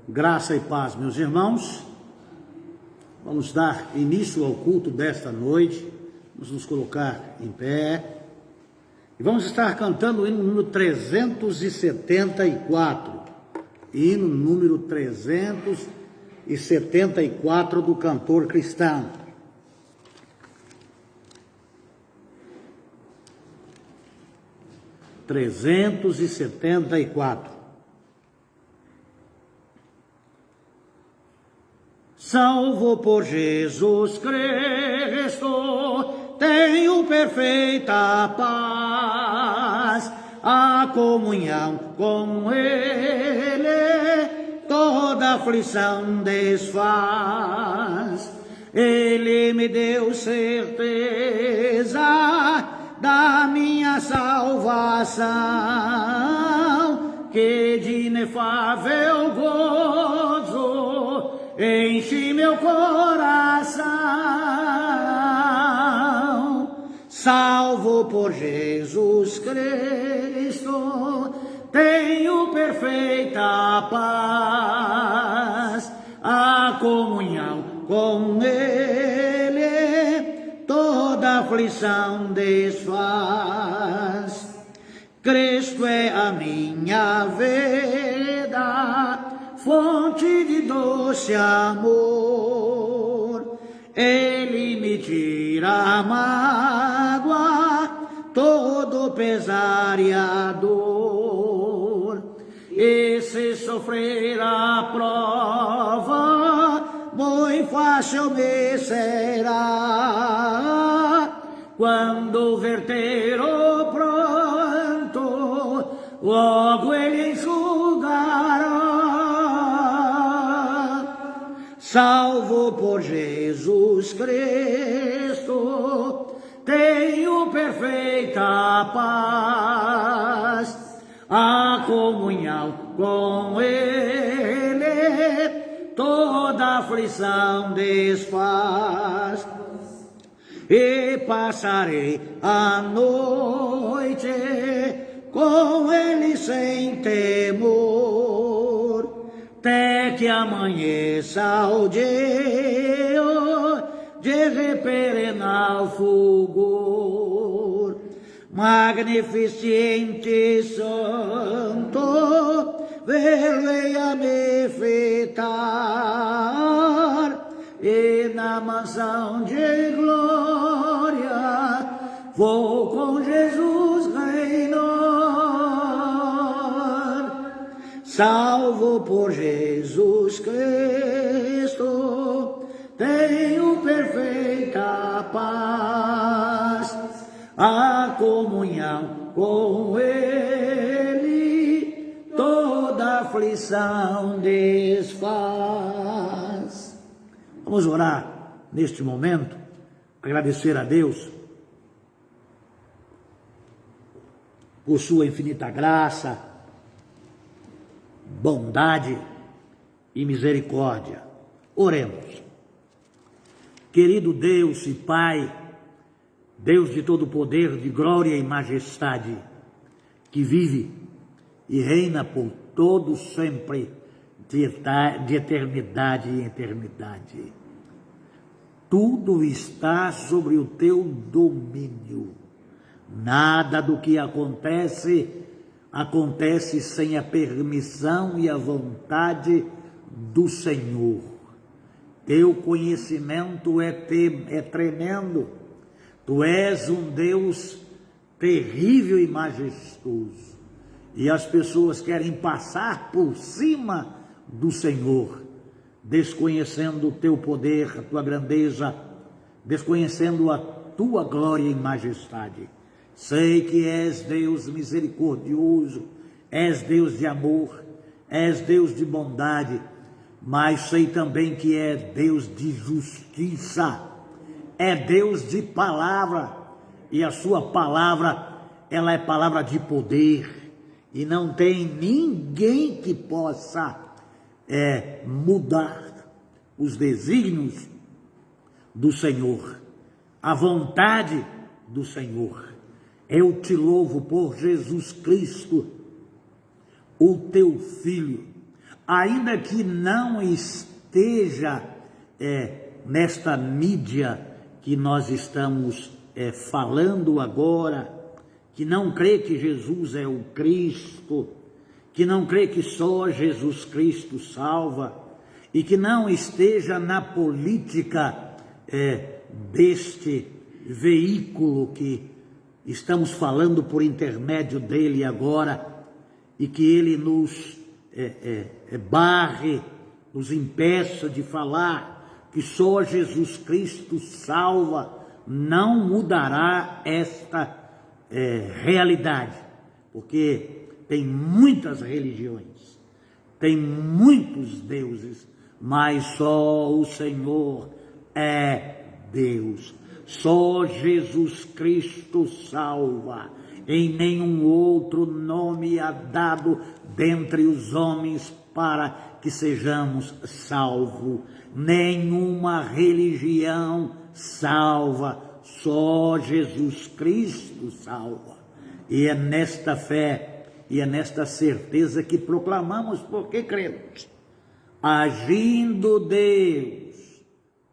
Graça e paz, meus irmãos. Vamos dar início ao culto desta noite. Vamos nos colocar em pé. E vamos estar cantando o hino número 374. Hino número 374 do cantor cristão. Trezentos e setenta e quatro. Salvo por Jesus Cristo, tenho perfeita paz, a comunhão com Ele, toda aflição desfaz. Ele me deu certeza da minha salvação, que de inefável gozo enche meu coração. Salvo por Jesus Cristo, tenho perfeita paz, a comunhão com Ele, toda aflição desfaz. Cristo é a minha vida, fonte de doce amor. Ele me tira a mágoa, todo pesar e a dor. E se sofrer a prova, muito fácil me será. Quando verter o pranto, logo Ele enxugará. Salvo por Jesus Cristo, tenho perfeita paz, a comunhão com Ele, toda aflição desfaz. E passarei a noite com Ele sem temor, até que amanheça o dia de reperenal fulgor. Magnificente santo, venha me fitar, e na mansão de glória vou com Jesus reinar. Salvo por Jesus Cristo, tenho perfeita paz, a comunhão com Ele, toda aflição desfaz. Vamos orar neste momento, agradecer a Deus por sua infinita graça, bondade e misericórdia. Oremos. Querido Deus e Pai, Deus de todo poder, de glória e majestade, que vive e reina por todo sempre, de eternidade em eternidade. Tudo está sobre o teu domínio. Nada do que acontece sem a permissão e a vontade do Senhor. Teu conhecimento é tremendo. Tu és um Deus terrível e majestoso. E as pessoas querem passar por cima do Senhor, desconhecendo o teu poder, a tua grandeza, desconhecendo a tua glória e majestade. Sei que és Deus misericordioso, és Deus de amor, és Deus de bondade, mas sei também que é Deus de justiça, é Deus de palavra, e a sua palavra, ela é palavra de poder, e não tem ninguém que possa mudar os desígnios do Senhor, a vontade do Senhor. Eu te louvo por Jesus Cristo, o teu Filho, ainda que não esteja nesta mídia que nós estamos falando agora, que não crê que Jesus é o Cristo, que não crê que só Jesus Cristo salva, e que não esteja na política deste veículo que estamos falando por intermédio dele agora, e que ele nos barre, nos impeça de falar que só Jesus Cristo salva, não mudará esta realidade, porque tem muitas religiões, tem muitos deuses, mas só o Senhor é Deus. Só Jesus Cristo salva. Em nenhum outro nome há dado dentre os homens para que sejamos salvos. Nenhuma religião salva, só Jesus Cristo salva. E é nesta fé e é nesta certeza que proclamamos, porque cremos. Agindo Deus,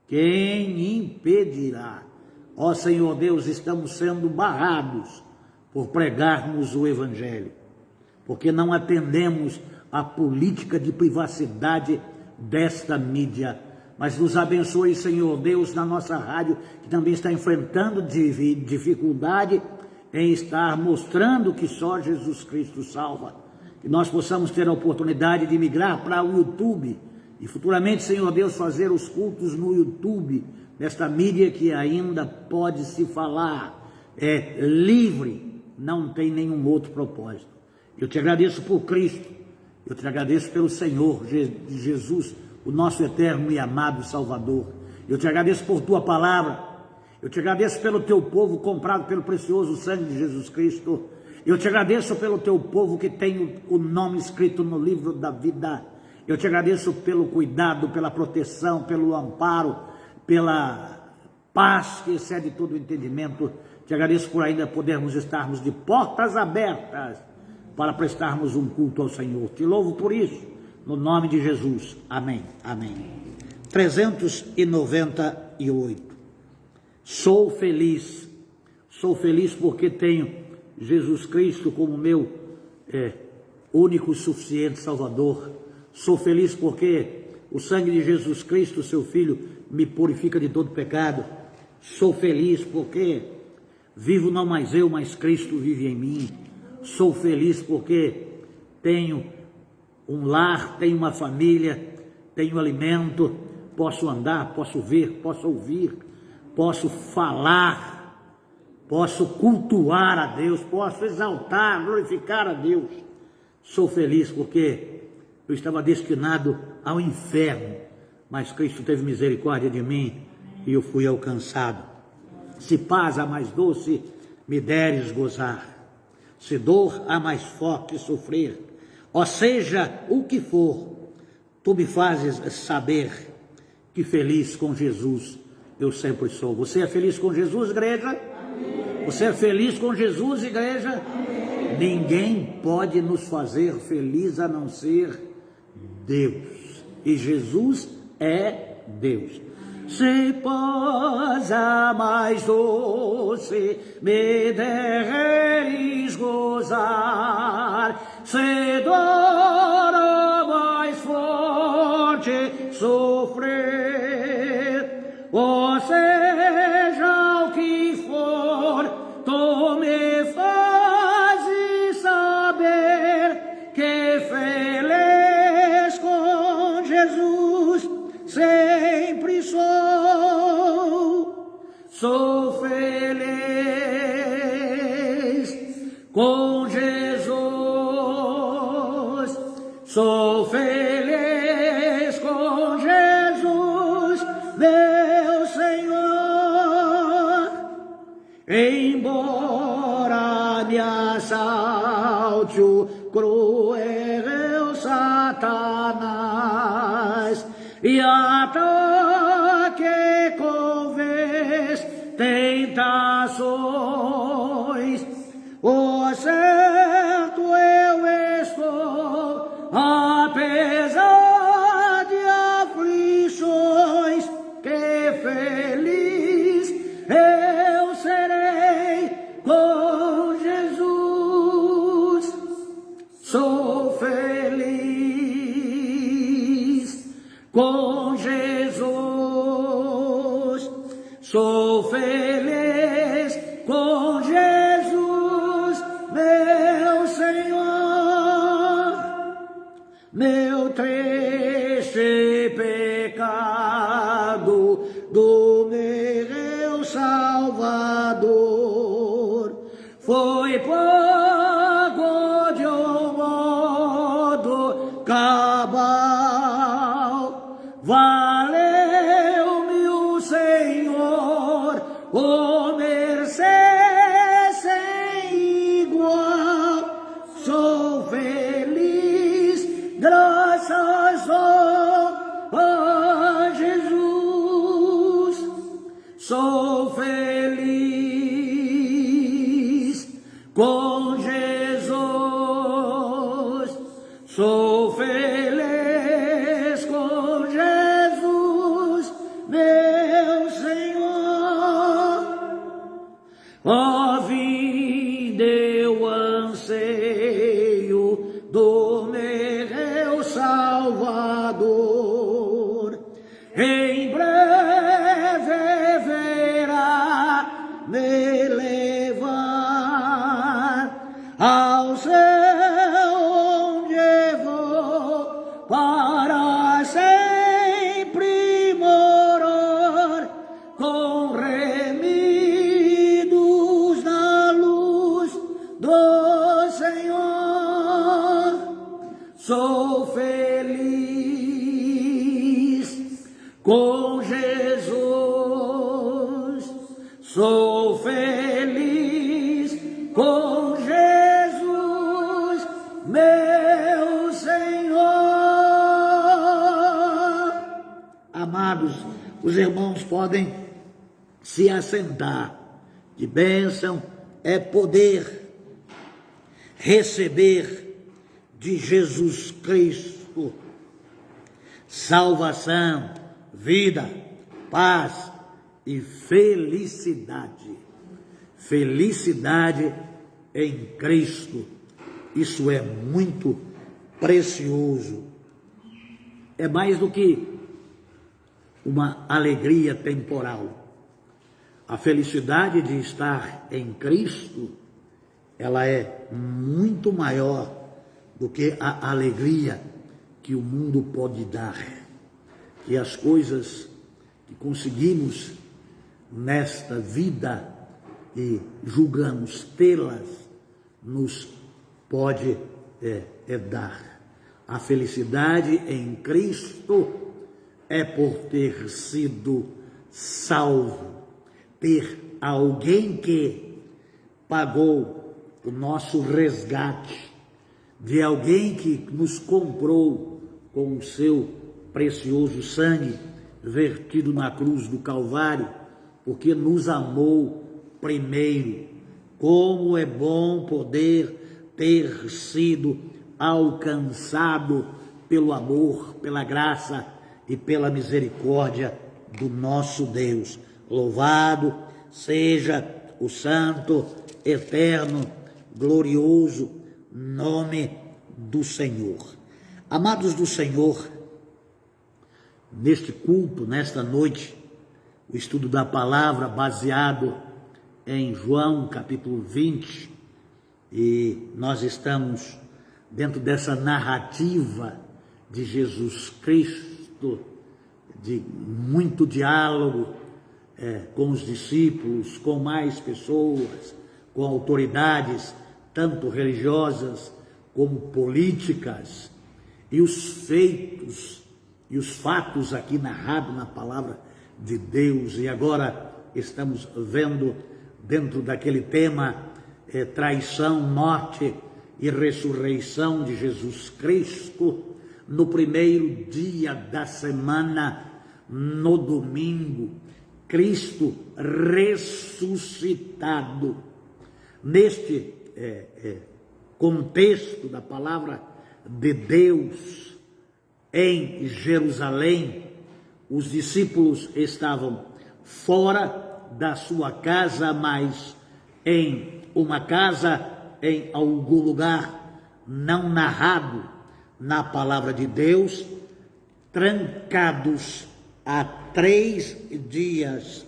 quem impedirá? Ó Senhor Deus, estamos sendo barrados por pregarmos o Evangelho, porque não atendemos à política de privacidade desta mídia. Mas nos abençoe, Senhor Deus, na nossa rádio, que também está enfrentando dificuldade em estar mostrando que só Jesus Cristo salva. Que nós possamos ter a oportunidade de migrar para o YouTube e futuramente, Senhor Deus, fazer os cultos no YouTube, nesta mídia que ainda pode se falar, é livre, não tem nenhum outro propósito. Eu te agradeço por Cristo, eu te agradeço pelo Senhor Jesus, o nosso eterno e amado Salvador. Eu te agradeço por tua palavra, eu te agradeço pelo teu povo comprado pelo precioso sangue de Jesus Cristo. Eu te agradeço pelo teu povo que tem o nome escrito no livro da vida. Eu te agradeço pelo cuidado, pela proteção, pelo amparo, pela paz que excede todo o entendimento. Te agradeço por ainda podermos estarmos de portas abertas para prestarmos um culto ao Senhor. Te louvo por isso, no nome de Jesus. Amém, amém. 398. Sou feliz porque tenho Jesus Cristo como meu único e suficiente Salvador. Sou feliz porque o sangue de Jesus Cristo, seu Filho, me purifica de todo pecado. Sou feliz porque vivo não mais eu, mas Cristo vive em mim. Sou feliz porque tenho um lar, tenho uma família, tenho alimento, posso andar, posso ver, posso ouvir, posso falar, posso cultuar a Deus, posso exaltar, glorificar a Deus. Sou feliz porque eu estava destinado ao inferno, mas Cristo teve misericórdia de mim e eu fui alcançado. Se paz a mais doce me deres gozar, se dor a mais forte sofrer, ou seja, o que for, tu me fazes saber que feliz com Jesus eu sempre sou. Você é feliz com Jesus, igreja? Amém. Você é feliz com Jesus, igreja? Amém. Ninguém pode nos fazer feliz a não ser Deus. E Jesus é Deus. Se paz a mais doce me deres gozar, se dor a mais forte sofrer, ou seja o que for, tu me fazes saber que feliz com Jesus sempre sou. Sou feliz com Jesus, sou feliz com Jesus, meu Senhor. Embora me assalte o cruel Satanás e ataque com vez tentações, o certo eu estou, apesar meu triste pecado do meu Salvador foi pago de um modo cabal. Valeu-me o Senhor, o mercê sem igual. Sou feliz, graças a Jesus. Sou feliz com Jesus. Sou feliz com Jesus, meu Senhor. Ó, vida eu anseio do meu Salvador. Em breve verá me levar ao céu, onde vou para sempre morar, com remidos na luz do Senhor. Sou feliz com Jesus. Sou feliz com Jesus, meu Senhor. Amados, os irmãos podem se assentar. De bênção é poder receber de Jesus Cristo salvação, vida, paz e felicidade. Felicidade em Cristo. Isso é muito precioso. É mais do que uma alegria temporal. A felicidade de estar em Cristo, ela é muito maior do que a alegria que o mundo pode dar. Que as coisas que conseguimos nesta vida e julgamos tê-las, nos pode dar. A felicidade em Cristo é por ter sido salvo, ter alguém que pagou o nosso resgate, de alguém que nos comprou com o seu precioso sangue vertido na cruz do Calvário, porque nos amou primeiro. Como é bom poder ter sido alcançado pelo amor, pela graça e pela misericórdia do nosso Deus. Louvado seja o santo, eterno, glorioso nome do Senhor. Amados do Senhor, neste culto, nesta noite, o estudo da palavra baseado em João capítulo 20, e nós estamos dentro dessa narrativa de Jesus Cristo, de muito diálogo com os discípulos, com mais pessoas, com autoridades, tanto religiosas como políticas, e os feitos e os fatos aqui narrados na palavra de Deus. E agora estamos vendo dentro daquele tema traição, morte e ressurreição de Jesus Cristo no primeiro dia da semana, no domingo, Cristo ressuscitado. Neste contexto da palavra de Deus, em Jerusalém, os discípulos estavam fora da sua casa, mas em uma casa, em algum lugar não narrado na palavra de Deus, trancados há 3 dias,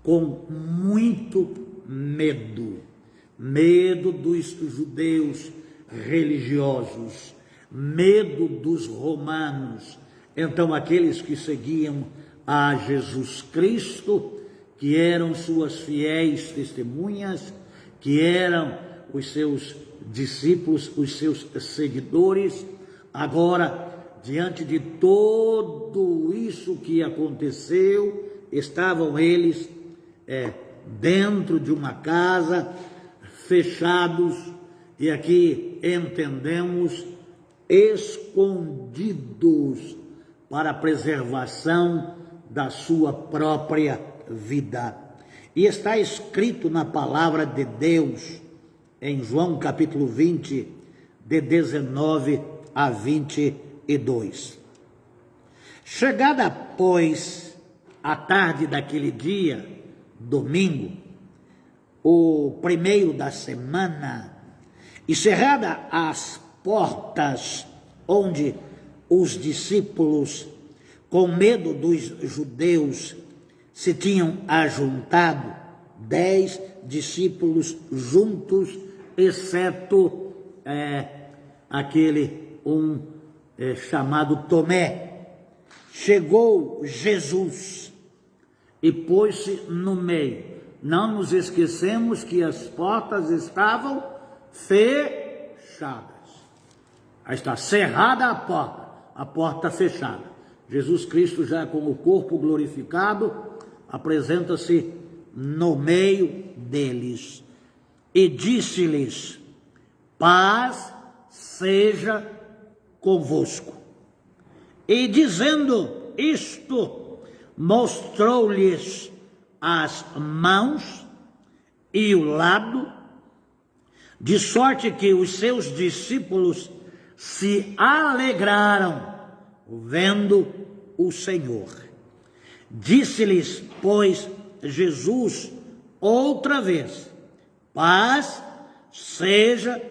com muito medo dos judeus religiosos, medo dos romanos. Então aqueles que seguiam a Jesus Cristo, que eram suas fiéis testemunhas, que eram os seus discípulos, os seus seguidores, agora, diante de tudo isso que aconteceu, estavam eles dentro de uma casa, fechados, e aqui entendemos, escondidos para a preservação da sua própria vida. E está escrito na palavra de Deus, em João capítulo 20, de 19 a 22. Chegada, pois, a tarde daquele dia, domingo, o primeiro da semana, e cerrada as portas onde os discípulos, com medo dos judeus, se tinham ajuntado, 10 discípulos juntos, exceto aquele chamado Tomé. Chegou Jesus e pôs-se no meio. Não nos esquecemos que as portas estavam fechadas. Aí está cerrada a porta fechada. Jesus Cristo, já com o corpo glorificado, apresenta-se no meio deles e disse-lhes: paz seja convosco. E dizendo isto, mostrou-lhes as mãos e o lado, de sorte que os seus discípulos se alegraram vendo o Senhor. Disse-lhes, pois, Jesus outra vez: paz seja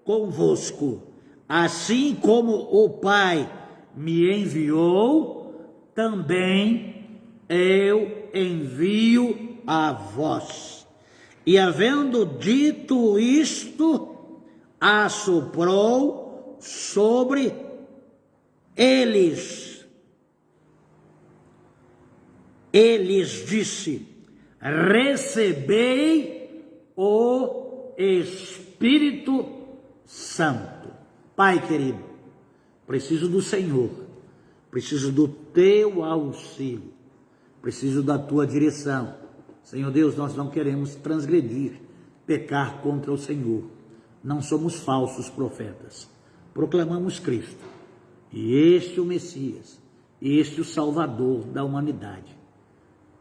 convosco. Assim como o Pai me enviou, também eu envio a vós. E havendo dito isto, assoprou sobre eles. Eles disse: recebei o Espírito Santo. Pai querido, preciso do Senhor, preciso do teu auxílio, preciso da tua direção. Senhor Deus, nós não queremos transgredir, pecar contra o Senhor. Não somos falsos profetas. Proclamamos Cristo, e este o Messias, este o Salvador da humanidade.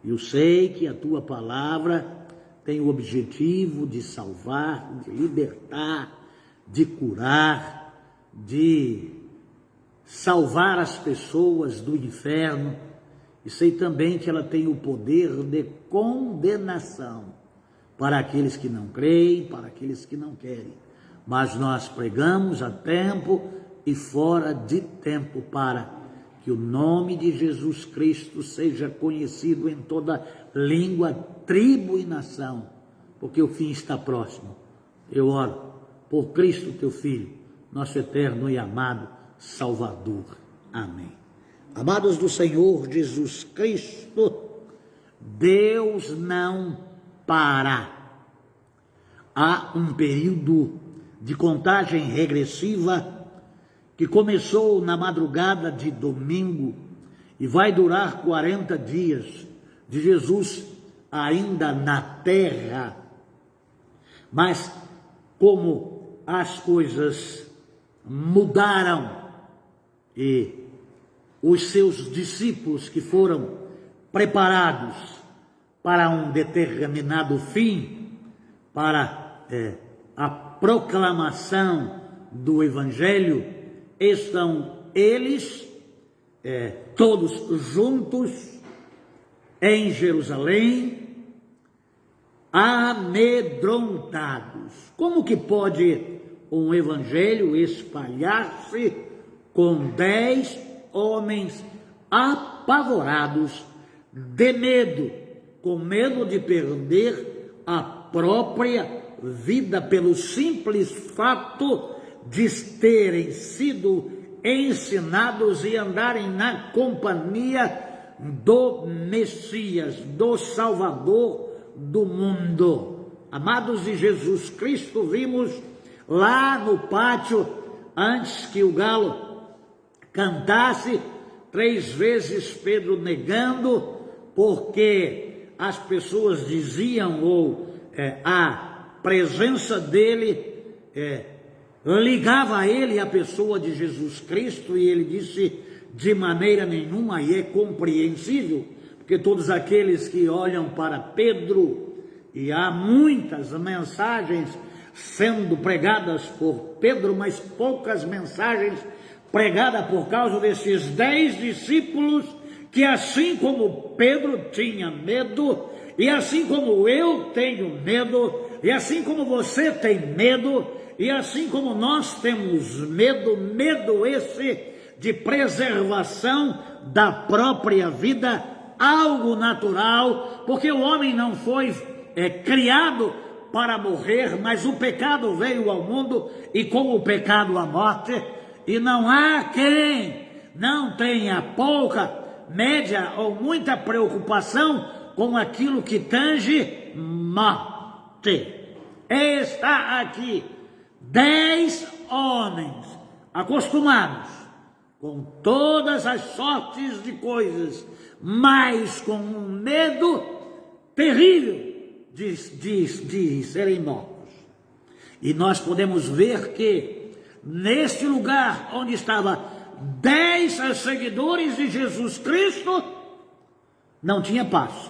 Eu sei que a tua palavra tem o objetivo de salvar, de libertar, de curar, de salvar as pessoas do inferno, e sei também que ela tem o poder de condenação para aqueles que não creem, para aqueles que não querem. Mas nós pregamos a tempo e fora de tempo para que o nome de Jesus Cristo seja conhecido em toda língua, tribo e nação, porque o fim está próximo. Eu oro por Cristo, teu Filho, nosso eterno e amado Salvador. Amém. Amados do Senhor Jesus Cristo, Deus não para. Há um período de contagem regressiva que começou na madrugada de domingo e vai durar 40 dias de Jesus ainda na terra. Mas como as coisas mudaram e os seus discípulos que foram preparados para um determinado fim, para a proclamação do Evangelho, estão eles todos juntos em Jerusalém, amedrontados. Como que pode um evangelho espalhar-se com 10 homens apavorados, de medo, com medo de perder a própria vida, pelo simples fato de terem sido ensinados e andarem na companhia do Messias, do Salvador do mundo. Amados de Jesus Cristo, vimos lá no pátio, antes que o galo cantasse, 3 vezes Pedro negando, porque as pessoas diziam, a presença dele ligava a ele a pessoa de Jesus Cristo, e ele disse: de maneira nenhuma. E é compreensível, porque todos aqueles que olham para Pedro, e há muitas mensagens sendo pregadas por Pedro, mas poucas mensagens pregadas por causa desses 10 discípulos, que assim como Pedro tinha medo, e assim como eu tenho medo, e assim como você tem medo, e assim como nós temos medo esse de preservação da própria vida, algo natural, porque o homem não foi criado para morrer, mas o pecado veio ao mundo, e com o pecado a morte, e não há quem não tenha pouca, média ou muita preocupação com aquilo que tange morte. Está aqui 10 homens acostumados com todas as sortes de coisas, mas com um medo terrível de serem mortos. E nós podemos ver que neste lugar onde estava 10 seguidores de Jesus Cristo, não tinha paz.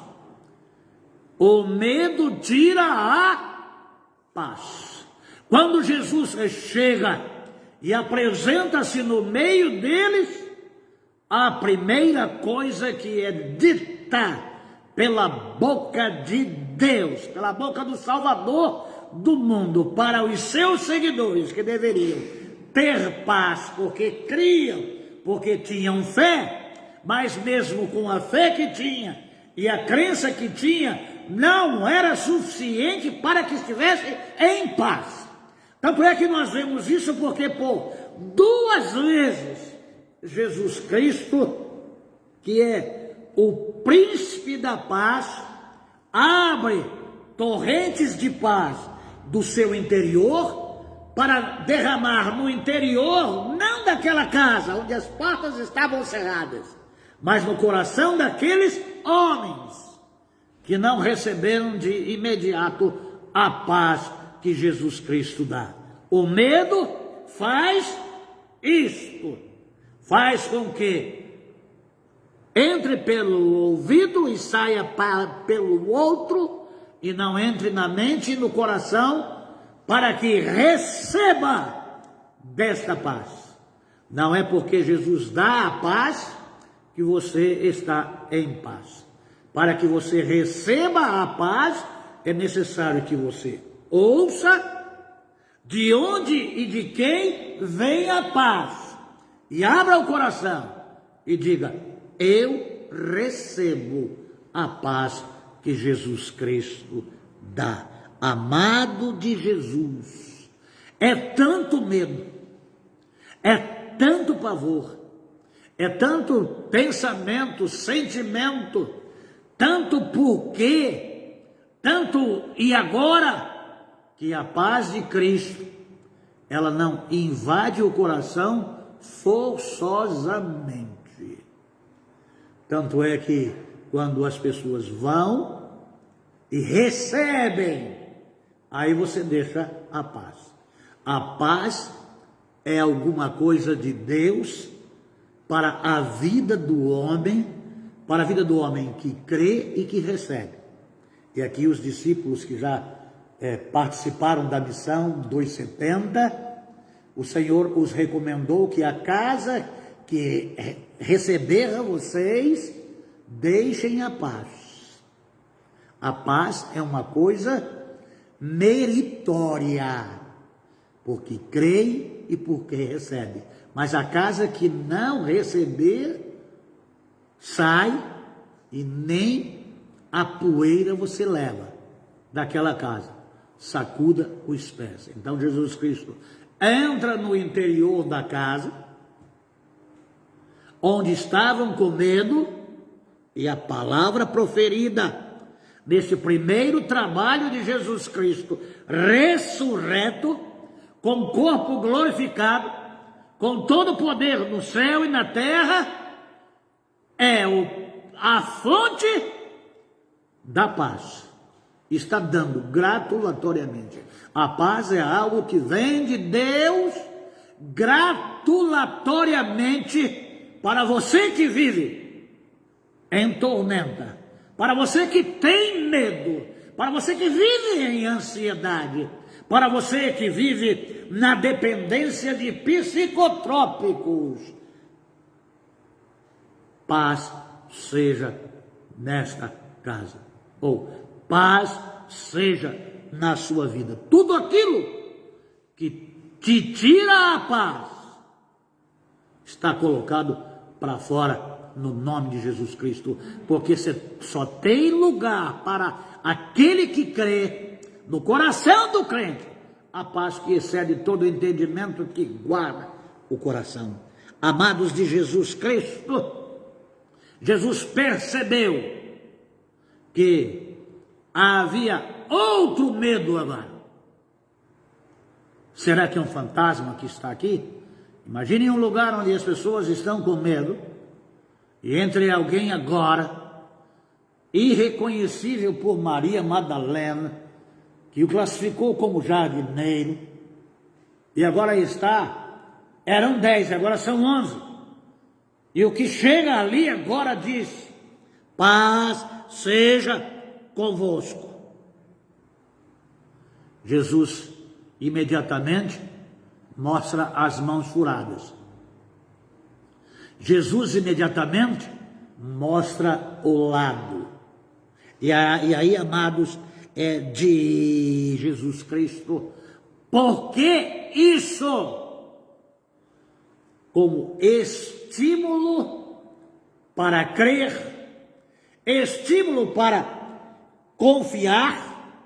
O medo tira a paz. Quando Jesus chega e apresenta-se no meio deles, a primeira coisa que é dita pela boca de Deus, pela boca do Salvador do mundo, para os seus seguidores, que deveriam ter paz porque criam, porque tinham fé, mas mesmo com a fé que tinha e a crença que tinha, não era suficiente para que estivesse em paz. Tanto é que nós vemos isso porque por 2 vezes Jesus Cristo, que é o príncipe da paz, abre torrentes de paz do seu interior para derramar no interior, não daquela casa onde as portas estavam cerradas, mas no coração daqueles homens que não receberam de imediato a paz que Jesus Cristo dá. O medo faz isto, faz com que entre pelo ouvido e saia pelo outro, e não entre na mente e no coração, para que receba desta paz. Não é porque Jesus dá a paz que você está em paz. Para que você receba a paz, é necessário que você ouça de onde e de quem vem a paz, e abra o coração e diga: eu recebo a paz que Jesus Cristo dá. Amado de Jesus, é tanto medo, é tanto pavor, é tanto pensamento, sentimento, tanto porquê, tanto e agora, que a paz de Cristo, ela não invade o coração forçosamente. Tanto é que quando as pessoas vão e recebem, aí você deixa a paz. A paz é alguma coisa de Deus para a vida do homem, para a vida do homem que crê e que recebe. E aqui os discípulos que já participaram da missão dos 70, o Senhor os recomendou que a casa que receber a vocês, deixem a paz. A paz é uma coisa meritória, porque crê e porque recebe. Mas a casa que não receber, sai, e nem a poeira você leva daquela casa. Sacuda os pés. Então Jesus Cristo entra no interior da casa, onde estavam comendo, e a palavra proferida nesse primeiro trabalho de Jesus Cristo, ressurreto, com corpo glorificado, com todo o poder no céu e na terra, é a fonte da paz. Está dando gratulatoriamente. A paz é algo que vem de Deus gratulatoriamente para você que vive em tormenta, para você que tem medo, para você que vive em ansiedade, para você que vive na dependência de psicotrópicos. Paz seja nesta casa, ou paz seja na sua vida. Tudo aquilo que te tira a paz está colocado para fora no nome de Jesus Cristo, porque você só tem lugar para aquele que crê, no coração do crente, a paz que excede todo entendimento, que guarda o coração. Amados de Jesus Cristo, Jesus percebeu que havia outro medo agora. Será que é um fantasma que está aqui? Imagine um lugar onde as pessoas estão com medo, e entre alguém agora, irreconhecível por Maria Madalena, que o classificou como jardineiro, e agora eram 10, agora são 11, e o que chega ali agora diz: paz seja convosco. Jesus imediatamente mostra as mãos furadas. Jesus imediatamente mostra o lado. E aí, amados, é de Jesus Cristo, porque isso, como estímulo para crer, estímulo para confiar,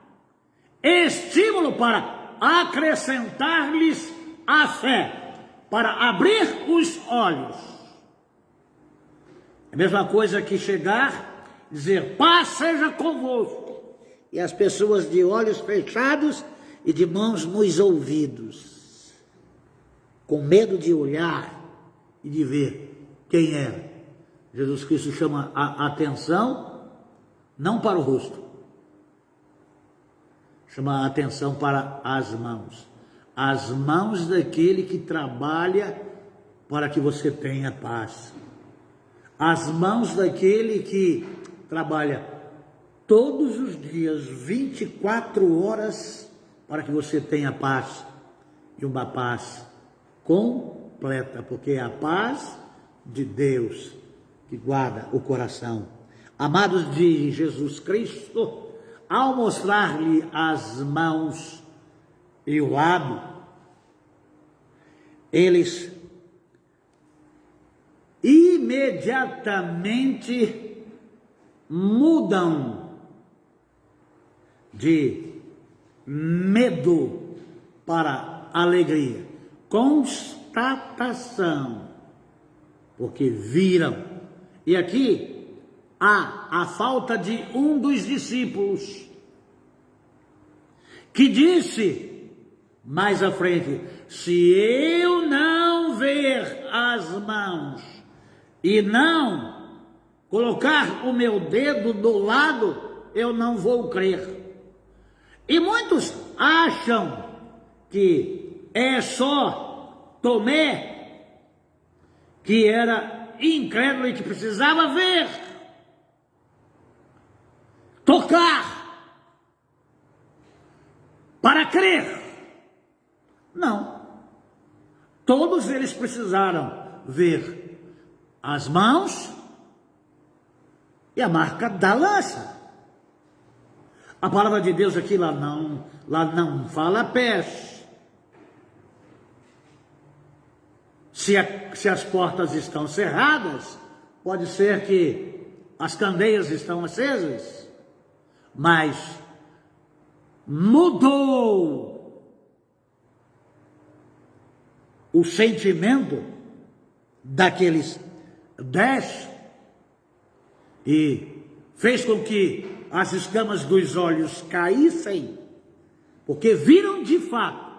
estímulo para acrescentar-lhes a fé, para abrir os olhos. É a mesma coisa que chegar e dizer: paz seja convosco, e as pessoas de olhos fechados e de mãos nos ouvidos, com medo de olhar e de ver quem é. Jesus Cristo chama a atenção não para o rosto, chama a atenção para as mãos daquele que trabalha para que você tenha paz, as mãos daquele que trabalha todos os dias, 24 horas, para que você tenha paz, e uma paz completa, porque é a paz de Deus que guarda o coração. Amados de Jesus Cristo, ao mostrar-lhe as mãos e o lado, eles imediatamente mudam de medo para alegria, constatação, porque viram. E aqui há a falta de um dos discípulos, que disse mais à frente: se eu não ver as mãos e não colocar o meu dedo do lado, eu não vou crer. E muitos acham que é só Tomé que era incrédulo e que precisava ver, tocar, para crer. Não. Todos eles precisaram ver as mãos e a marca da lança. A palavra de Deus aqui lá não fala pés. Se as portas estão cerradas, pode ser que as candeias estão acesas, mas mudou o sentimento daqueles 10 e fez com que as escamas dos olhos caíssem, porque viram de fato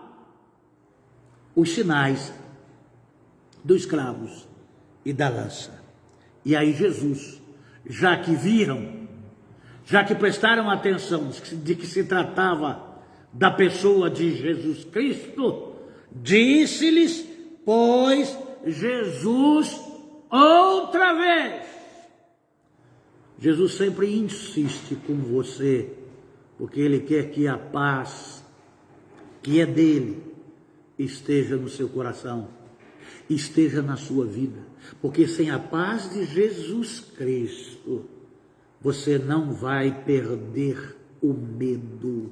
os sinais dos cravos e da lança. E aí Jesus, já que viram, já que prestaram atenção de que se tratava da pessoa de Jesus Cristo, disse-lhes, pois, Jesus outra vez. Jesus sempre insiste com você, porque Ele quer que a paz que é dele esteja no seu coração, esteja na sua vida, porque sem a paz de Jesus Cristo, você não vai perder o medo,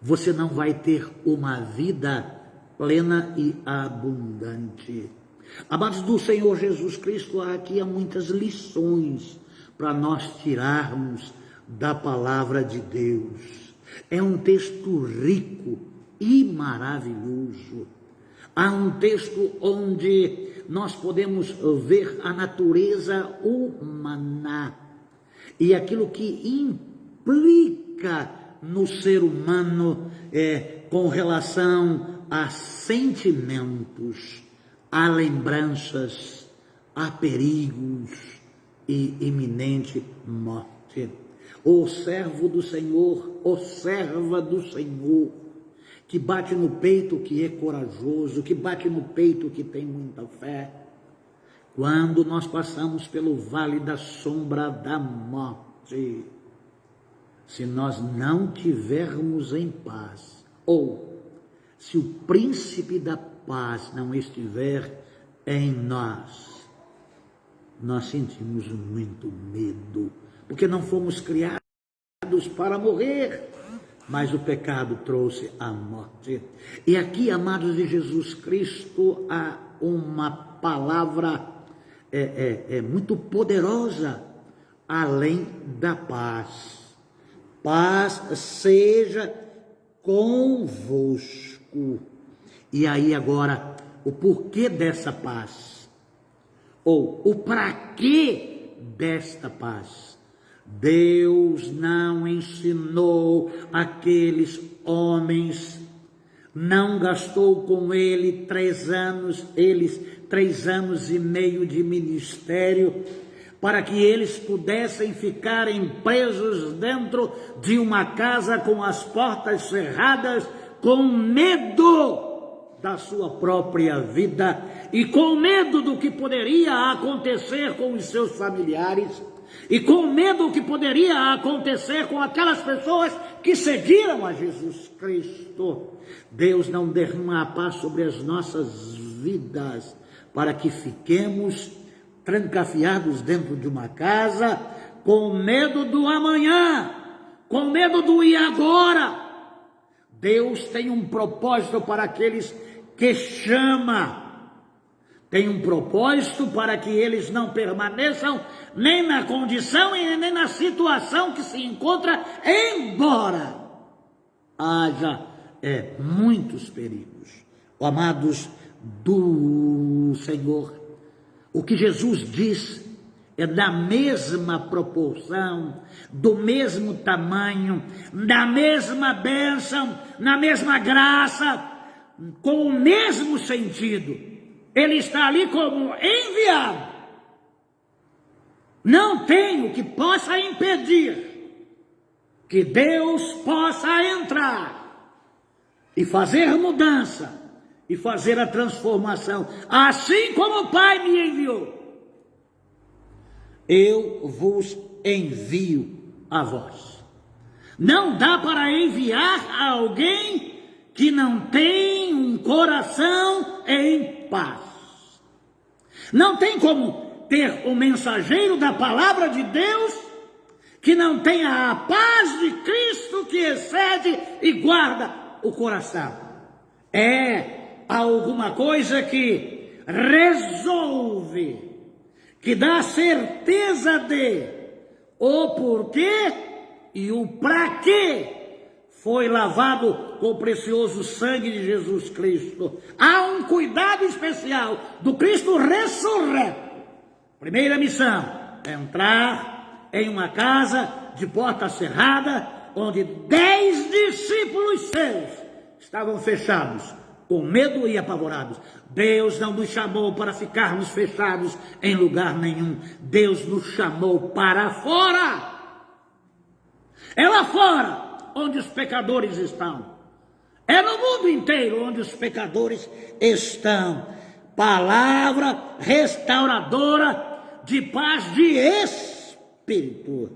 você não vai ter uma vida plena e abundante. Amados do Senhor Jesus Cristo, aqui há muitas lições para nós tirarmos da palavra de Deus. É um texto rico e maravilhoso. Há um texto onde nós podemos ver a natureza humana e aquilo que implica no ser humano com relação a sentimentos, a lembranças, a perigos e iminente morte. O servo do Senhor, o serva do Senhor, que bate no peito, que é corajoso, que bate no peito, que tem muita fé, quando nós passamos pelo vale da sombra da morte, se nós não tivermos em paz, ou se o príncipe da paz não estiver em nós sentimos muito medo, porque não fomos criados para morrer, mas o pecado trouxe a morte. E aqui, amados de Jesus Cristo, há uma palavra muito poderosa, além da paz. Paz seja convosco. E aí agora, o porquê dessa paz? Ou o para quê desta paz? Deus não ensinou aqueles homens, não gastou com ele 3 anos, 3 anos e meio de ministério, para que eles pudessem ficarem presos dentro de uma casa com as portas cerradas, com medo da sua própria vida e com medo do que poderia acontecer com os seus familiares e com medo do que poderia acontecer com aquelas pessoas que seguiram a Jesus Cristo. Deus não derrama a paz sobre as nossas vidas para que fiquemos trancafiados dentro de uma casa com medo do amanhã, com medo do e agora. Deus tem um propósito para aqueles que chama, tem um propósito para que eles não permaneçam nem na condição e nem na situação que se encontra, embora haja muitos perigos. Amados do Senhor, o que Jesus diz é da mesma proporção, do mesmo tamanho, da mesma bênção, na mesma graça, com o mesmo sentido. Ele está ali como enviado. Não tem o que possa impedir que Deus possa entrar e fazer mudança e fazer a transformação, assim como o Pai me enviou. Eu vos envio a vós. Não dá para enviar a alguém que não tem um coração em paz. Não tem como ter um mensageiro da palavra de Deus que não tenha a paz de Cristo que excede e guarda o coração. É alguma coisa que resolve, que dá certeza de o porquê e o para quê foi lavado com o precioso sangue de Jesus Cristo. Há um cuidado especial do Cristo ressurreto. Primeira missão: entrar em uma casa de porta cerrada, onde 10 discípulos seus estavam fechados, com medo e apavorados. Deus não nos chamou para ficarmos fechados em lugar nenhum. Deus nos chamou para fora. É lá fora onde os pecadores estão. É no mundo inteiro onde os pecadores estão. Palavra restauradora de paz de espírito.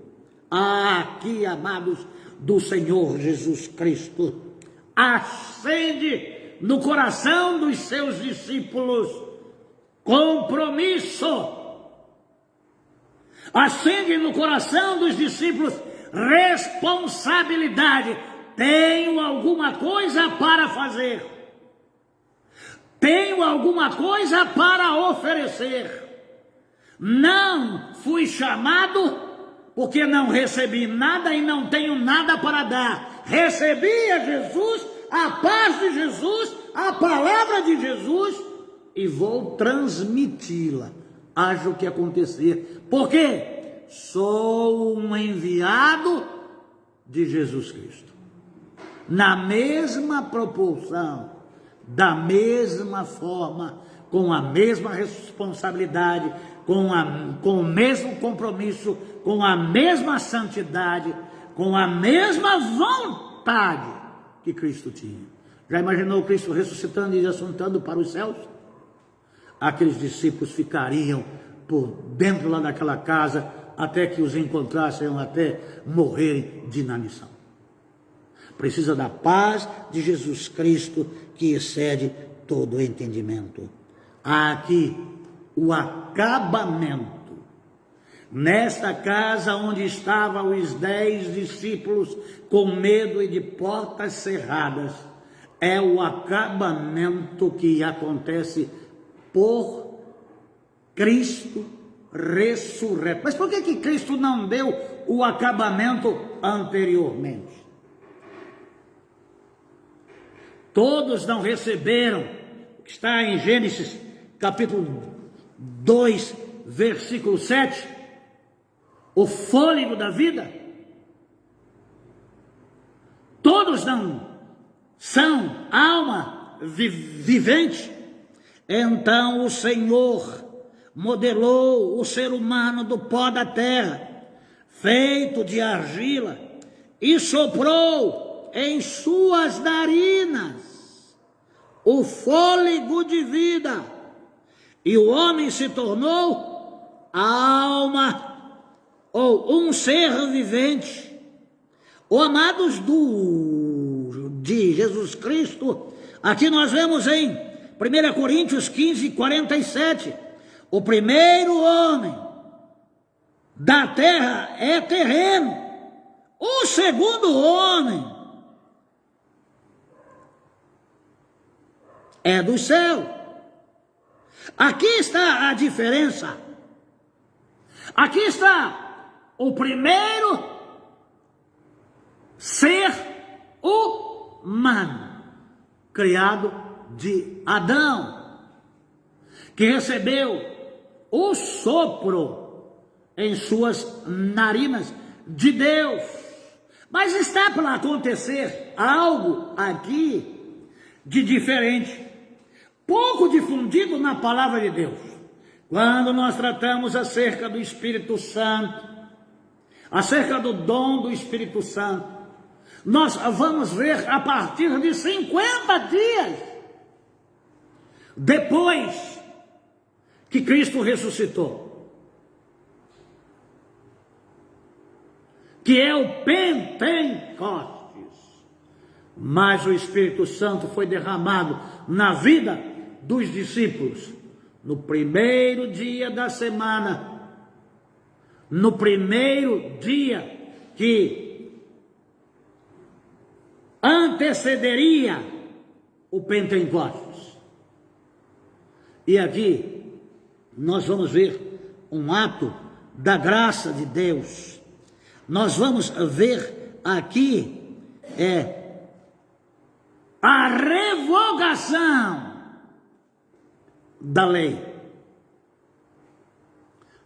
Aqui, amados do Senhor Jesus Cristo, acende no coração dos seus discípulos compromisso. Acende no coração dos discípulos responsabilidade. Tenho alguma coisa para fazer. Tenho alguma coisa para oferecer. Não fui chamado porque não recebi nada e não tenho nada para dar. Recebi a Jesus, a paz de Jesus, a palavra de Jesus e vou transmiti-la. Haja o que acontecer. Por quê? Sou um enviado de Jesus Cristo. Na mesma proporção, da mesma forma, com a mesma responsabilidade, com o mesmo compromisso, com a mesma santidade, com a mesma vontade que Cristo tinha. Já imaginou Cristo ressuscitando e assuntando para os céus? Aqueles discípulos ficariam por dentro lá daquela casa até que os encontrassem, até morrerem de inanição. Precisa da paz de Jesus Cristo que excede todo o entendimento. Há aqui o acabamento. Nesta casa onde estavam os 10 discípulos com medo e de portas cerradas, é o acabamento que acontece por Cristo ressurreto. Mas por que Cristo não deu o acabamento anteriormente? Todos não receberam, está em Gênesis capítulo 2, versículo 7, o fôlego da vida. Todos não são alma vivente. Então o Senhor modelou o ser humano do pó da terra, feito de argila, e soprou em suas narinas o fôlego de vida, e o homem se tornou alma, ou um ser vivente. Amados de Jesus Cristo, aqui nós vemos em 1 Coríntios 15, 47, o primeiro homem da terra é terreno, o segundo homem é do céu. Aqui está a diferença. Aqui está o primeiro ser humano, criado de Adão, que recebeu o sopro em suas narinas de Deus. Mas está para acontecer algo aqui de diferente, pouco difundido na palavra de Deus. Quando nós tratamos acerca do Espírito Santo, acerca do dom do Espírito Santo, nós vamos ver a partir de 50 dias depois que Cristo ressuscitou, que é o Pentecostes. Mas o Espírito Santo foi derramado na vida dos discípulos no primeiro dia da semana, no primeiro dia que antecederia o Pentecostes. E aqui nós vamos ver um ato da graça de Deus. Nós vamos ver aqui a revogação da lei.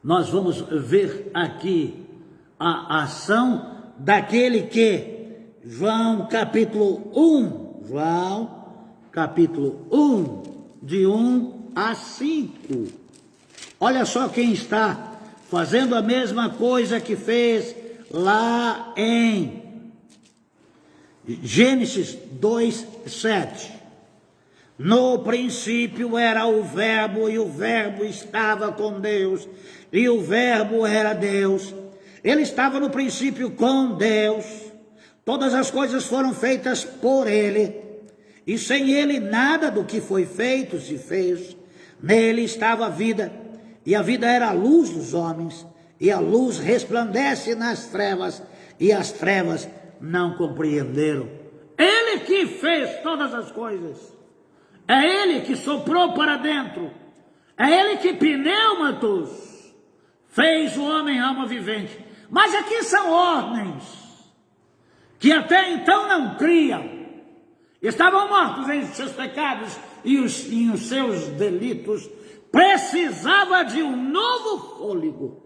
Nós vamos ver aqui a ação daquele que, João capítulo 1, de 1 a 5. Olha só quem está fazendo a mesma coisa que fez lá em Gênesis 2:7. No princípio era o Verbo, e o Verbo estava com Deus, e o Verbo era Deus. Ele estava no princípio com Deus. Todas as coisas foram feitas por ele, e sem ele nada do que foi feito se fez. Nele estava a vida, e a vida era a luz dos homens, e a luz resplandece nas trevas, e as trevas não compreenderam. Ele que fez todas as coisas. É ele que soprou para dentro. É ele que pneumatos fez o homem alma vivente. Mas aqui são ordens que até então não criam. Estavam mortos em seus pecados e em os seus delitos. Precisava de um novo fôlego.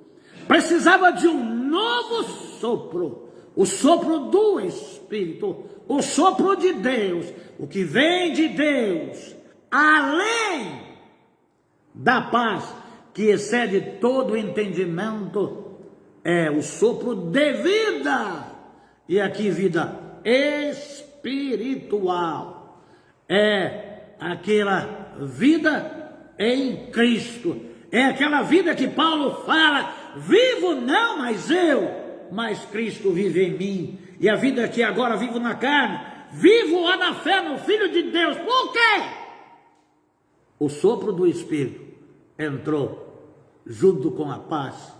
Precisava de um novo sopro. O sopro do Espírito. O sopro de Deus. O que vem de Deus. Além da paz que excede todo o entendimento. É o sopro de vida. E aqui vida espiritual. É aquela vida em Cristo. É aquela vida que Paulo fala, vivo não mais eu, mas Cristo vive em mim. E a vida que agora vivo na carne, vivo lá na fé no Filho de Deus. Por quê? O sopro do Espírito entrou junto com a paz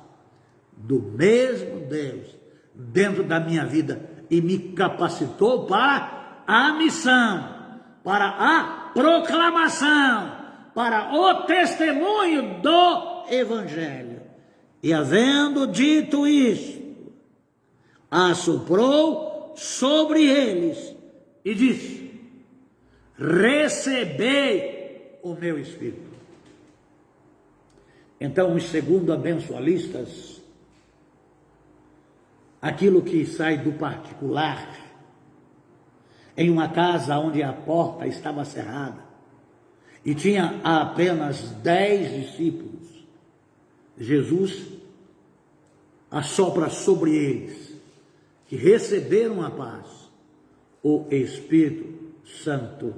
do mesmo Deus dentro da minha vida e me capacitou para a missão, para a proclamação, para o testemunho do Evangelho. E havendo dito isto, assoprou sobre eles e disse: recebei o meu Espírito. Então, os segundo abençoalistas, aquilo que sai do particular, em uma casa onde a porta estava cerrada, e tinha apenas 10 discípulos, Jesus assopra sobre eles, que receberam a paz, o Espírito Santo,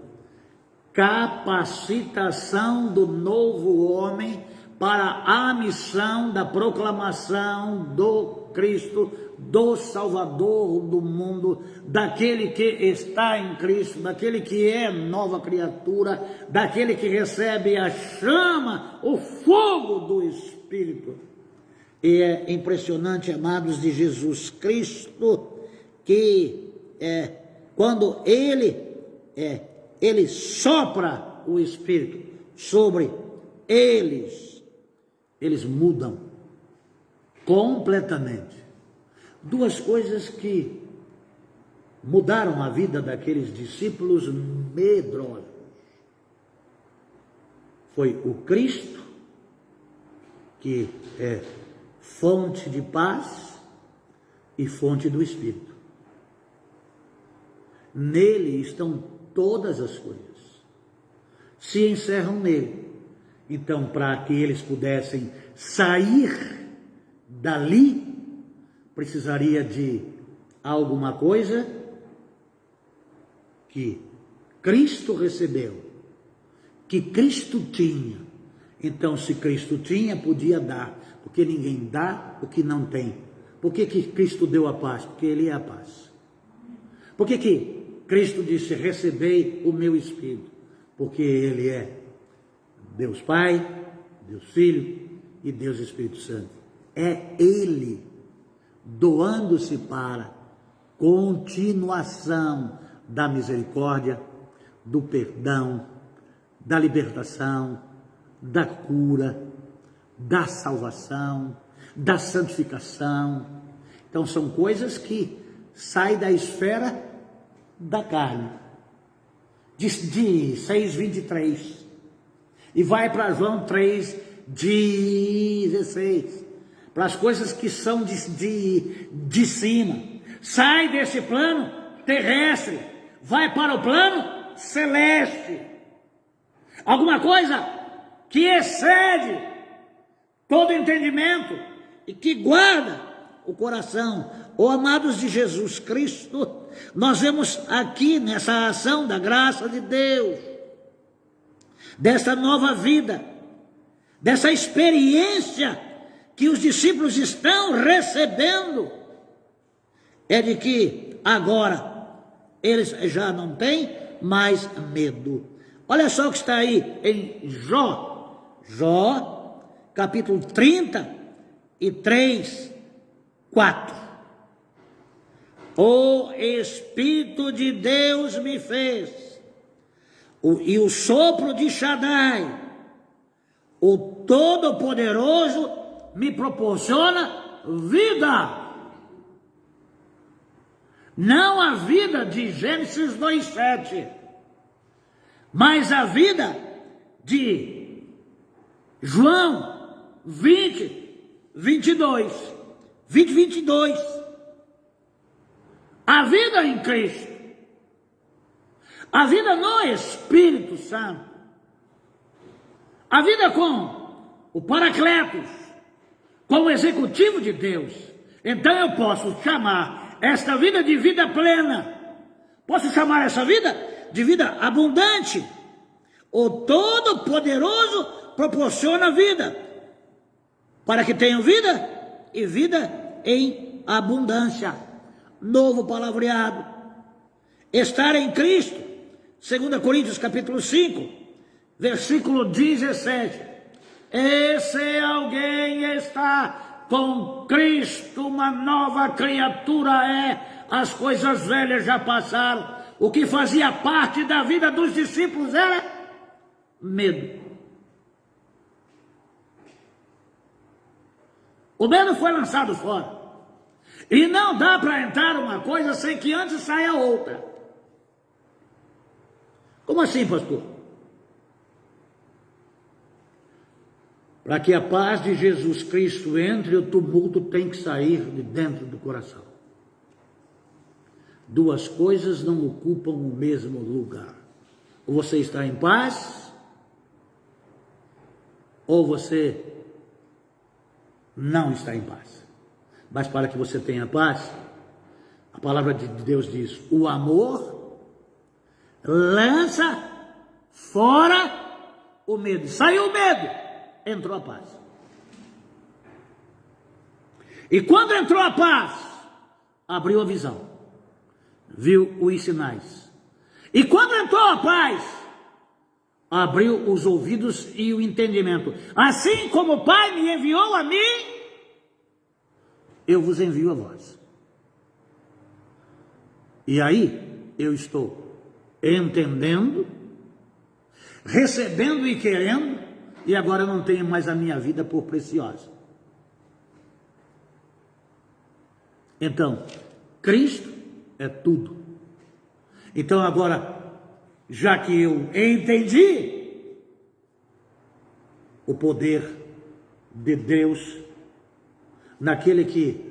capacitação do novo homem para a missão da proclamação do Cristo, do Salvador do mundo, daquele que está em Cristo, daquele que é nova criatura, daquele que recebe a chama, o fogo do Espírito. E é impressionante, amados de Jesus Cristo, que quando ele sopra o Espírito sobre eles mudam completamente. Duas coisas que mudaram a vida daqueles discípulos medrosos. Foi o Cristo, que é fonte de paz e fonte do Espírito. Nele estão todas as coisas. Se encerram nele. Então, para que eles pudessem sair dali, precisaria de alguma coisa que Cristo recebeu, que Cristo tinha. Então, se Cristo tinha, podia dar, porque ninguém dá o que não tem. Por que Cristo deu a paz? Porque Ele é a paz. Por que Cristo disse, recebei o meu Espírito? Porque Ele é Deus Pai, Deus Filho e Deus Espírito Santo. É Ele doando-se para continuação da misericórdia, do perdão, da libertação, da cura, da salvação, da santificação. Então são coisas que saem da esfera da carne de 6:23, e vai para João 3:16, para as coisas que são de cima. Sai desse plano terrestre, vai para o plano celeste. Alguma coisa que excede todo entendimento e que guarda o coração. Oh, amados de Jesus Cristo, nós vemos aqui nessa ação da graça de Deus, dessa nova vida, dessa experiência que os discípulos estão recebendo, é de que agora eles já não têm mais medo. Olha só o que está aí em Jó, capítulo 33, 4. O Espírito de Deus me fez, e o sopro de Shaddai, o Todo-Poderoso, me proporciona vida. Não a vida de Gênesis 2:7, mas a vida de João 20:22. A vida em Cristo, a vida no Espírito Santo, a vida com o Paracletos, com o executivo de Deus. Então eu posso chamar esta vida de vida plena, posso chamar essa vida de vida abundante. O Todo-Poderoso proporciona vida, para que tenham vida e vida em abundância. Novo palavreado, estar em Cristo, 2 Coríntios capítulo 5, versículo 17. E se alguém está com Cristo, uma nova criatura é, as coisas velhas já passaram. O que fazia parte da vida dos discípulos era medo. O medo foi lançado fora. E não dá para entrar uma coisa sem que antes saia outra. Como assim, pastor? Para que a paz de Jesus Cristo entre, o tumulto tem que sair de dentro do coração. Duas coisas não ocupam o mesmo lugar. Ou você está em paz, ou você não está em paz. Mas para que você tenha paz, a palavra de Deus diz: o amor lança fora o medo. Saiu o medo, entrou a paz. E quando entrou a paz, abriu a visão, viu os sinais. E quando entrou a paz, abriu os ouvidos e o entendimento. Assim como o Pai me enviou a mim, eu vos envio a vós. E aí eu estou entendendo, recebendo e querendo, e agora eu não tenho mais a minha vida por preciosa. Então, Cristo é tudo. Então agora, já que eu entendi o poder de Deus, naquele que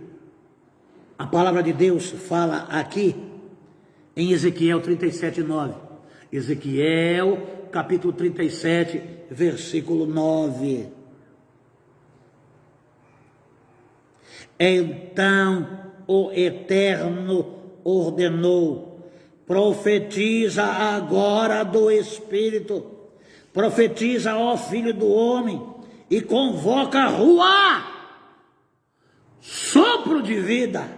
a palavra de Deus fala aqui em Ezequiel 37:9. Ezequiel capítulo 37, versículo 9. Então o Eterno ordenou: profetiza agora do Espírito, profetiza, ó filho do homem, e convoca Ruá, sopro de vida,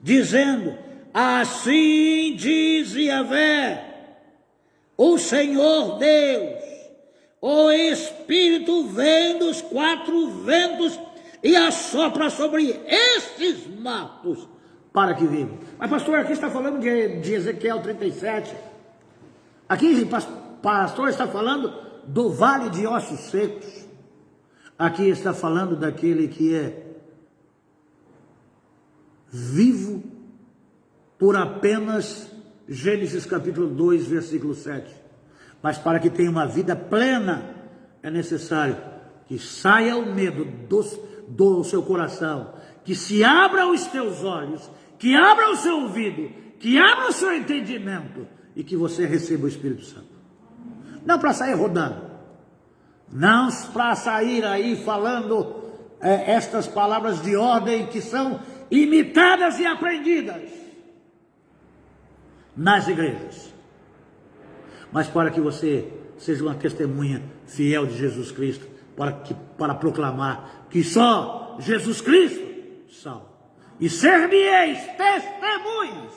dizendo: assim diz Yahvé, o Senhor Deus, o Espírito vem dos quatro ventos e assopra sobre estes matos para que vivam. Mas pastor, aqui está falando de Ezequiel 37. Aqui pastor está falando do vale de ossos secos. Aqui está falando daquele que é vivo por apenas Gênesis capítulo 2, versículo 7. Mas para que tenha uma vida plena, é necessário que saia o medo do seu coração, que se abra os teus olhos, que abra o seu ouvido, que abra o seu entendimento e que você receba o Espírito Santo. Não para sair rodando, não para sair aí falando estas palavras de ordem que são imitadas e aprendidas nas igrejas, mas para que você seja uma testemunha fiel de Jesus Cristo, para proclamar que só Jesus Cristo salva. E ser-me-eis testemunhas.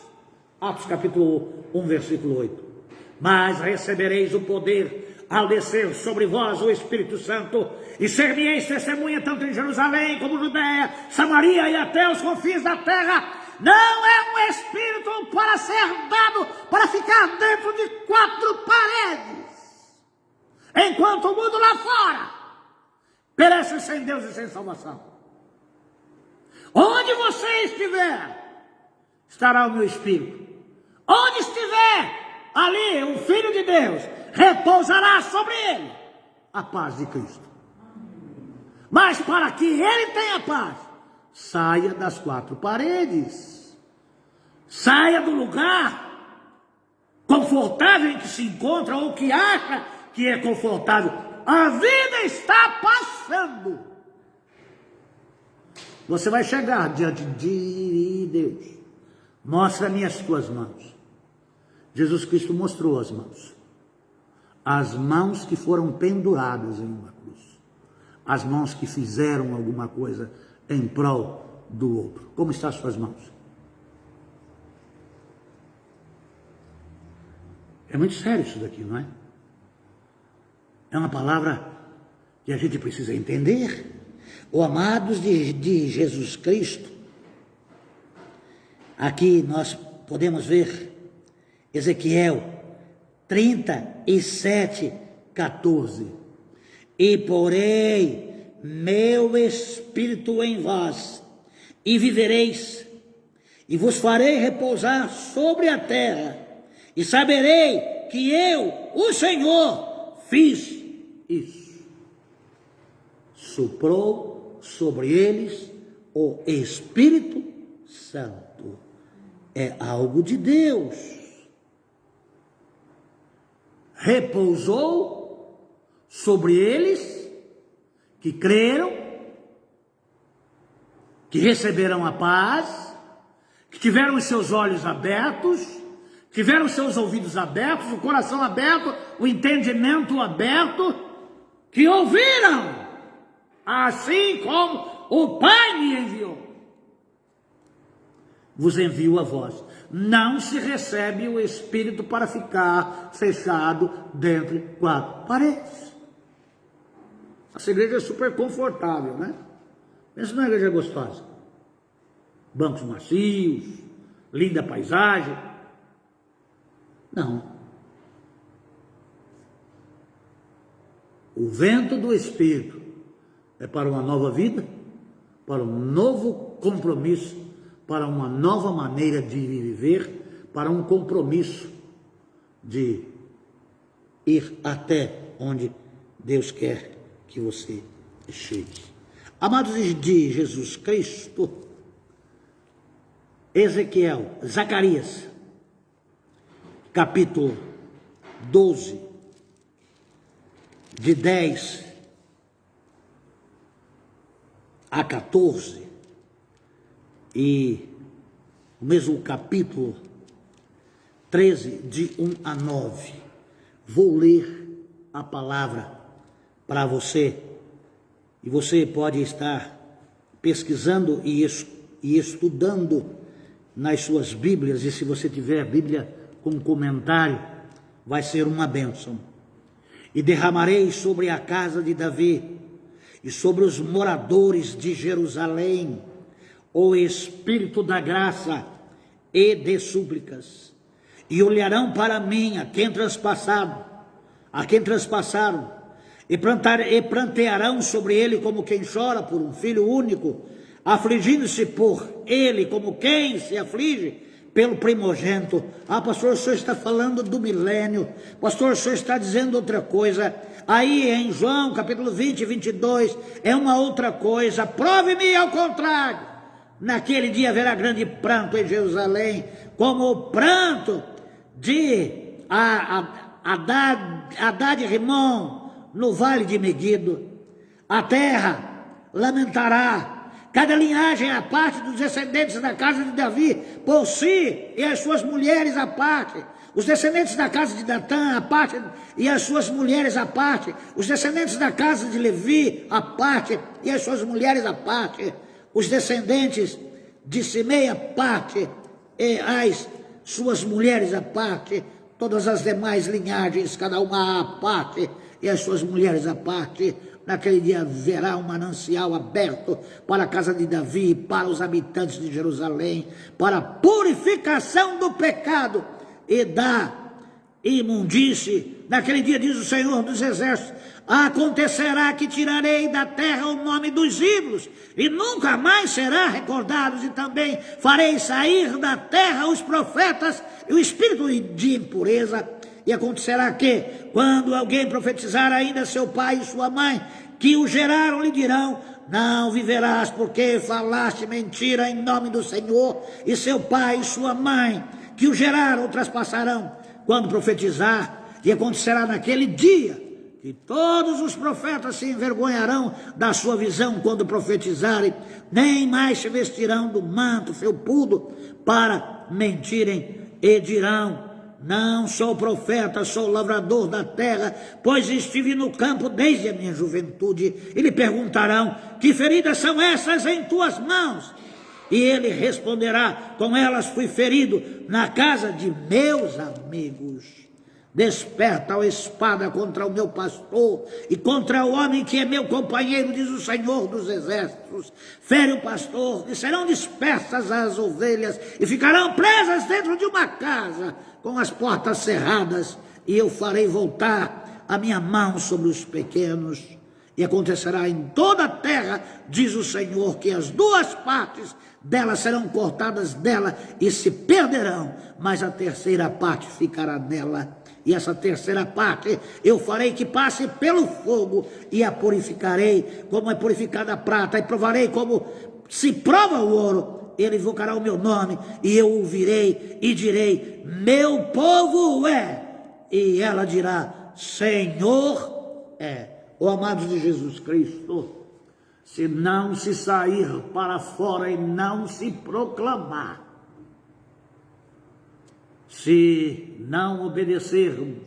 Atos capítulo 1, versículo 8. Mas recebereis o poder ao descer sobre vós o Espírito Santo, e ser-me-eis testemunha tanto em Jerusalém como Judeia, Samaria e até os confins da terra. Não é um espírito para ser dado, para ficar dentro de 4 paredes, enquanto o mundo lá fora perece sem Deus e sem salvação. Onde você estiver, estará o meu Espírito. Onde estiver, ali o Filho de Deus repousará sobre ele a paz de Cristo. Mas para que ele tenha paz, saia das 4 paredes. Saia do lugar confortável em que se encontra ou que acha que é confortável. A vida está passando. Você vai chegar diante de Deus. Mostra-me as tuas mãos. Jesus Cristo mostrou as mãos. As mãos que foram penduradas em uma cruz. As mãos que fizeram alguma coisa em prol do outro. Como estão as suas mãos? É muito sério isso daqui, não é? É uma palavra que a gente precisa entender. Oh, amados de Jesus Cristo, aqui nós podemos ver Ezequiel 37, 14. E porei meu Espírito em vós, e vivereis, e vos farei repousar sobre a terra, e saberei que eu, o Senhor, fiz isso. Soprou sobre eles o Espírito Santo. É algo de Deus. Repousou sobre eles que creram, que receberam a paz, que tiveram os seus olhos abertos, tiveram os seus ouvidos abertos, o coração aberto, o entendimento aberto, que ouviram, assim como o Pai me enviou. Vos envio a vós. Não se recebe o Espírito para ficar fechado dentro de 4 paredes. Essa igreja é super confortável, né? Pensa numa igreja gostosa. Bancos macios, linda paisagem. Não. O vento do Espírito é para uma nova vida, para um novo compromisso, para uma nova maneira de viver, para um compromisso de ir até onde Deus quer que você chegue. Amados de Jesus Cristo, Zacarias, capítulo 12, de 10 a 14, e o mesmo capítulo 13, de 1 a 9. Vou ler a palavra para você, e você pode estar pesquisando e estudando nas suas Bíblias, e se você tiver a Bíblia com comentário, vai ser uma bênção. E derramarei sobre a casa de Davi e sobre os moradores de Jerusalém o Espírito da graça e de súplicas, e olharão para mim a quem transpassaram, e prantearão sobre ele como quem chora por um filho único, afligindo-se por ele como quem se aflige pelo primogênito. Ah, pastor, o senhor está falando do milênio. Pastor, o senhor está dizendo outra coisa. Aí em João capítulo 20, 22, é uma outra coisa. Prove-me ao contrário. Naquele dia haverá grande pranto em Jerusalém, como o pranto de Haddad e Rimon no vale de Megido. A terra lamentará, cada linhagem à parte dos descendentes da casa de Davi, por si e as suas mulheres à parte. Os descendentes da casa de Datã à parte e as suas mulheres à parte. Os descendentes da casa de Levi à parte e as suas mulheres à parte. Os descendentes de Simei à parte e as suas mulheres à parte. Todas as demais linhagens, cada uma à parte e as suas mulheres à parte. Naquele dia haverá um manancial aberto para a casa de Davi e para os habitantes de Jerusalém, para a purificação do pecado e da imundície. Naquele dia, diz o Senhor dos Exércitos, acontecerá que tirarei da terra o nome dos ídolos, e nunca mais será recordado, e também farei sair da terra os profetas e o espírito de impureza. E acontecerá que, quando alguém profetizar, ainda seu pai e sua mãe, que o geraram, lhe dirão, não viverás, porque falaste mentira em nome do Senhor. E seu pai e sua mãe, que o geraram, o traspassarão. Quando profetizar, e acontecerá naquele dia, que todos os profetas se envergonharão da sua visão quando profetizarem, nem mais se vestirão do manto felpudo para mentirem, e dirão, não sou profeta, sou lavrador da terra, pois estive no campo desde a minha juventude. E lhe perguntarão, que feridas são essas em tuas mãos? E ele responderá, com elas fui ferido na casa de meus amigos. Desperta a espada contra o meu pastor e contra o homem que é meu companheiro, diz o Senhor dos Exércitos. Fere o pastor e serão dispersas as ovelhas e ficarão presas dentro de uma casa com as portas cerradas, e eu farei voltar a minha mão sobre os pequenos. E acontecerá em toda a terra, diz o Senhor, que as duas partes dela serão cortadas dela e se perderão, mas a terceira parte ficará nela. E essa terceira parte eu farei que passe pelo fogo, e a purificarei como é purificada a prata, e provarei como se prova o ouro. Ele invocará o meu nome, e eu ouvirei e direi, meu povo é. E ela dirá, Senhor é. Ó amados de Jesus Cristo, se não se sair para fora e não se proclamar, se não obedecermos,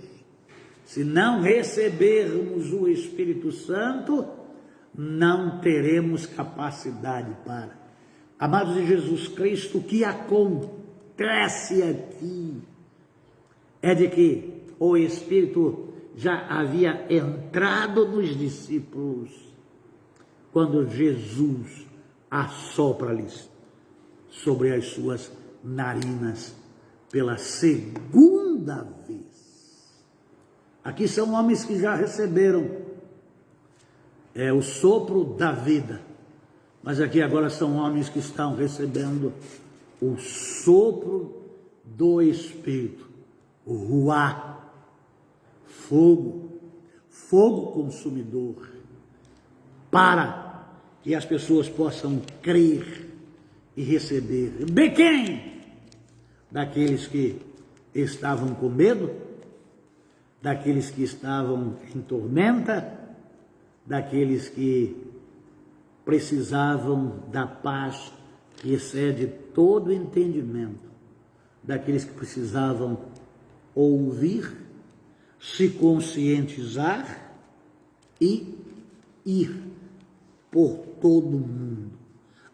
se não recebermos o Espírito Santo, não teremos capacidade para. Amados de Jesus Cristo, o que acontece aqui é de que o Espírito já havia entrado nos discípulos quando Jesus assopra-lhes sobre as suas narinas pela segunda vez. Aqui são homens que já receberam o sopro da vida, mas aqui agora são homens que estão recebendo o sopro do Espírito, o ruá, fogo consumidor, para que as pessoas possam crer e receber. De quem? Daqueles que estavam com medo, daqueles que estavam em tormenta, daqueles que precisavam da paz que excede todo entendimento, daqueles que precisavam ouvir, se conscientizar e ir por todo o mundo.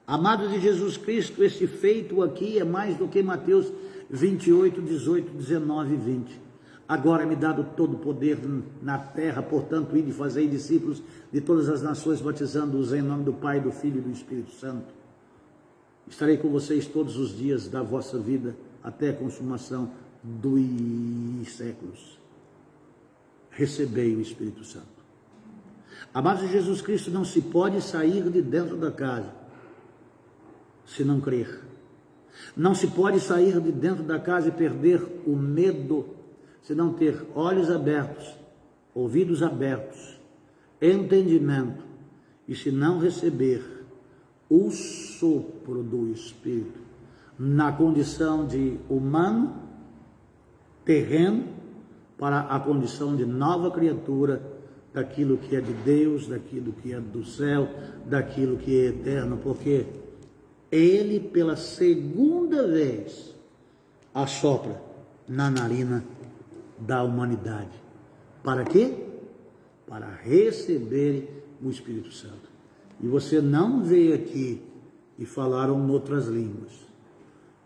Amados de Jesus Cristo, esse feito aqui é mais do que Mateus 28, 18, 19 e 20. Agora me dado todo o poder na terra, portanto, ide e fazei discípulos de todas as nações, batizando-os em nome do Pai, do Filho e do Espírito Santo. Estarei com vocês todos os dias da vossa vida, até a consumação dos séculos. Recebei o Espírito Santo. Amados de Jesus Cristo, não se pode sair de dentro da casa se não crer. Não se pode sair de dentro da casa e perder o medo, se não ter olhos abertos, ouvidos abertos, entendimento, e se não receber o sopro do Espírito na condição de humano, terreno, para a condição de nova criatura, daquilo que é de Deus, daquilo que é do céu, daquilo que é eterno, porque Ele, pela segunda vez, assopra na narina da humanidade. Para quê? Para receber o Espírito Santo. E você não veio aqui e falaram noutras línguas.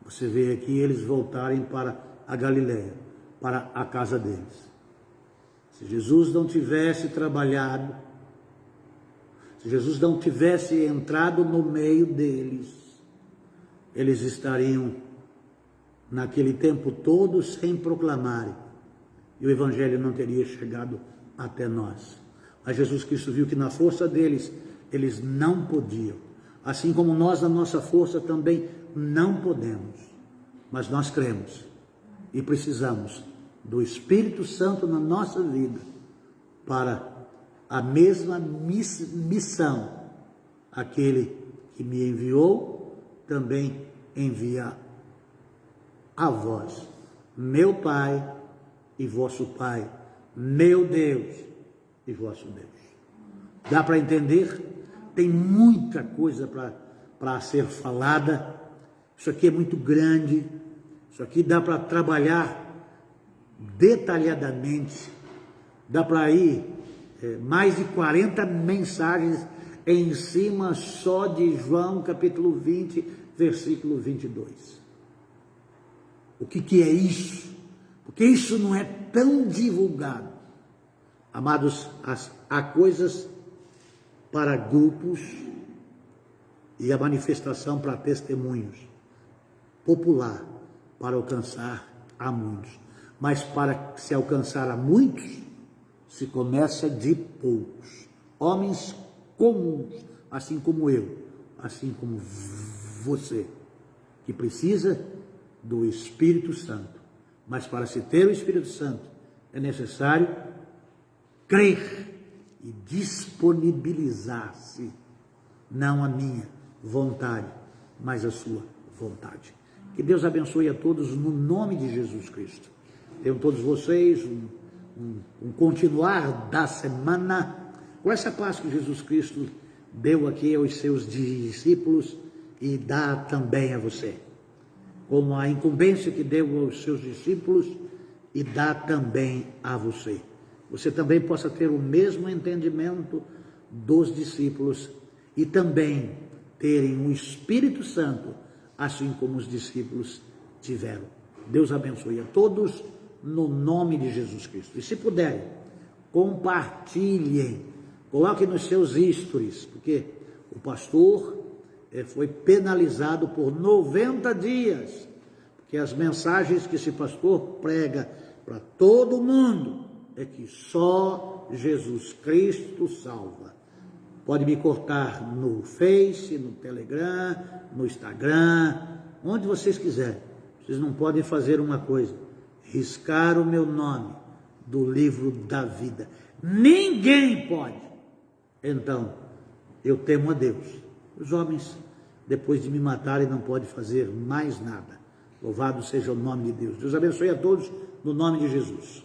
Você veio aqui eles voltarem para a Galileia, para a casa deles. Se Jesus não tivesse trabalhado, se Jesus não tivesse entrado no meio deles, eles estariam naquele tempo todo sem proclamarem, e o Evangelho não teria chegado até nós. Mas Jesus Cristo viu que na força deles, eles não podiam, assim como nós na nossa força também não podemos, mas nós cremos e precisamos do Espírito Santo na nossa vida para a mesma missão. Aquele que me enviou também envia a vós, meu Pai e vosso Pai, meu Deus e vosso Deus. Dá para entender? Tem muita coisa para ser falada. Isso aqui é muito grande. Isso aqui dá para trabalhar detalhadamente. Dá para ir mais de 40 mensagens em cima só de João capítulo 20, versículo 22. O que é isso? Porque isso não é tão divulgado. Amados, há coisas para grupos e a manifestação para testemunhos popular, para alcançar a muitos. Mas para se alcançar a muitos, se começa de poucos. Homens comuns, assim como eu, assim como você, que precisa do Espírito Santo. Mas para se ter o Espírito Santo, é necessário crer e disponibilizar-se, não a minha vontade, mas a sua vontade. Que Deus abençoe a todos no nome de Jesus Cristo. Tenham todos vocês um continuar da semana com essa paz que Jesus Cristo deu aqui aos seus discípulos e dá também a você. Como a incumbência que deu aos seus discípulos e dá também a você. Você também possa ter o mesmo entendimento dos discípulos e também terem o Espírito Santo, assim como os discípulos tiveram. Deus abençoe a todos no nome de Jesus Cristo. E se puderem, compartilhem, coloquem nos seus stories, porque o pastor foi penalizado por 90 dias, porque as mensagens que esse pastor prega para todo mundo é que só Jesus Cristo salva. Pode me cortar no Face, no Telegram, no Instagram, onde vocês quiserem. Vocês não podem fazer uma coisa: riscar o meu nome do livro da vida. Ninguém pode. Então, eu temo a Deus. Os homens, depois de me matarem, não podem fazer mais nada. Louvado seja o nome de Deus. Deus abençoe a todos no nome de Jesus.